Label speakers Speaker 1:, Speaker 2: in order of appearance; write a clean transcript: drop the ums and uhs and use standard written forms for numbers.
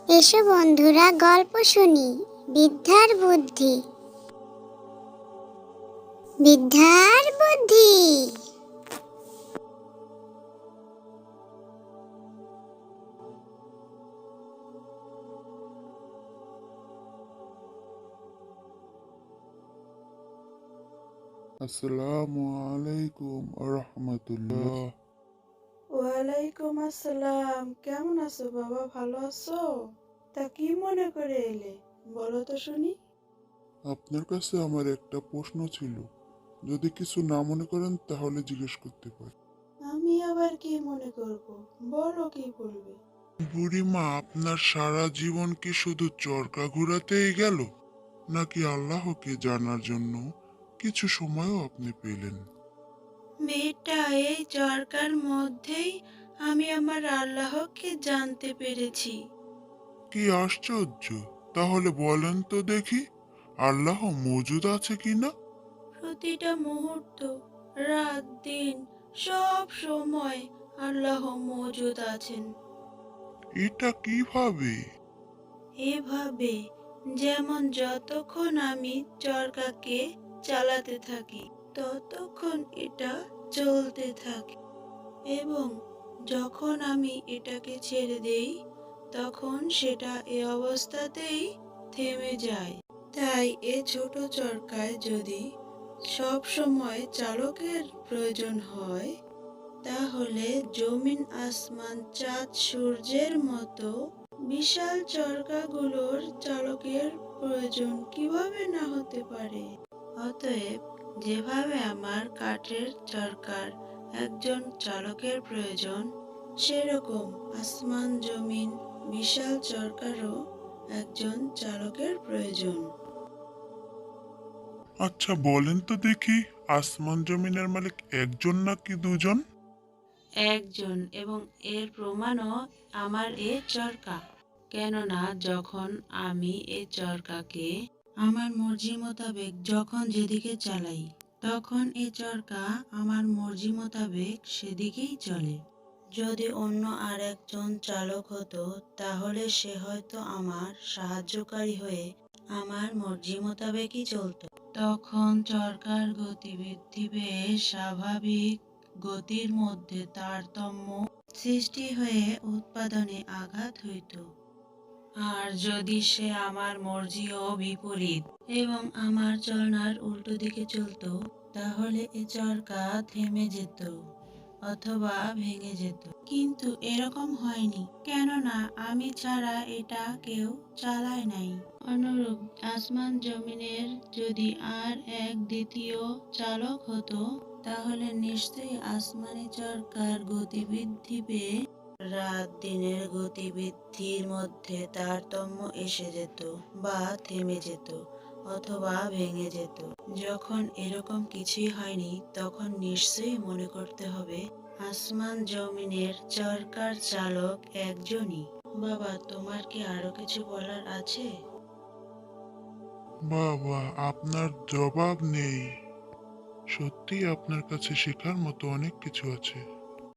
Speaker 1: এসো বন্ধুরা, গল্প শুনি। বিদ্যার বুদ্ধি। বিদ্যার বুদ্ধি।
Speaker 2: আসসালামু আলাইকুম রহমতুল্লাহ।
Speaker 3: ওয়ালাইকুম আসসালাম। কেমন আছো বাবা? ভালো আছো? তা কি মনে করে এলে, বলো তো শুনি।
Speaker 2: আপনার কাছে আমার একটা প্রশ্ন ছিল, যদি কিছু না মনে করেন তাহলে জিজ্ঞেস করতে পারি।
Speaker 3: আমি আবার কি মনে করব? বলো, কি বলবে?
Speaker 2: বুড়িমা, আপনার সারা জীবন কি শুধু চরকা ঘোরাতেই গেল, নাকি আল্লাহকে জানার জন্য কিছু সময়ও আপনি পেলেন?
Speaker 3: মেয়েটা, এই চরকার মধ্যেই আমি আমার আল্লাহকে জানতে পেরেছি।
Speaker 2: কি আশ্চর্য! তাহলে বলেন তো দেখি, আল্লাহ মজুদ আছে কিনা?
Speaker 3: প্রতিটা মুহূর্ত, রাত দিন, সব সময় আল্লাহ মওজুদ আছেন।
Speaker 2: এটা কিভাবে?
Speaker 3: এভাবে, যেমন যতক্ষণ আমি চরকাকে চালাতে থাকি ততক্ষণ এটা চলতে থাকে, এবং যখন আমি এটাকে ছেড়ে দেই তখন সেটা এ অবস্থাতেই থেমে যায়। তাই এ ছোট চরকায় যদি সব সময় চালকের প্রয়োজন হয়, তাহলে জমিন, আসমান, চাঁদ, সূর্যের মতো বিশাল চরকাগুলোর চালকের প্রয়োজন কিভাবে না হতে পারে? অতএব, যেভাবে আমার কাঠের চরকার একজন চালকের প্রয়োজন, সেরকম আসমান, জমিন, বিশাল চরকারও একজন চালকের প্রয়োজন।
Speaker 2: আচ্ছা বলেন তো দেখি, আসমান জমিনের মালিক একজন নাকি দুজন?
Speaker 3: একজন, এবং এর প্রমাণও আমার এ চরকা। কেননা যখন আমি এ চরকাকে আমার মর্জি মোতাবেক যখন যেদিকে চালাই, তখন এ চরকা আমার মর্জি মোতাবেক সেদিকেই চলে। যদি অন্য আর একজন চালক হতো, তাহলে সে হয়তো আমার সাহায্যকারী হয়ে আমার মর্জি মোতাবেকই চলতো। তখন চরকার গতিবৃদ্ধি পেয়ে স্বাভাবিক গতির মধ্যে তারতম্য সৃষ্টি হয়ে উৎপাদনে আঘাত হইত। আর যদি সে আমার মর্জিও বিপরীত এবং আমার চলনার উল্টো দিকে চলতো, তাহলে এ চরকা থেমে যেত অথবা ভেঙে যেত। কিন্তু এরকম হয়নি, কেননা আমি ছাড়া এটা কেউ চালায় নাই। অনুরূপ, আসমান জমিনের যদি আর এক দ্বিতীয় চালক হতো, তাহলে নিশ্চয়ই আসমানি চরকার গতিবৃদ্ধি পেয়ে রাত দিনের গতিবৃদ্ধির মধ্যে তারতম্য এসে যেত, বা থেমে যেত অথবা ভেঙে যেত। যখন এরকম কিছুই হয়নি, তখন নিশ্চয়ই মনে করতে হবে আসমান জমিনের চরকার চালক একজনই। বাবা, তোমার কি আরো কিছু বলার আছে?
Speaker 2: বাবা, আপনার জবাব নেই। সত্যি আপনার কাছে শেখার মতো অনেক কিছু আছে।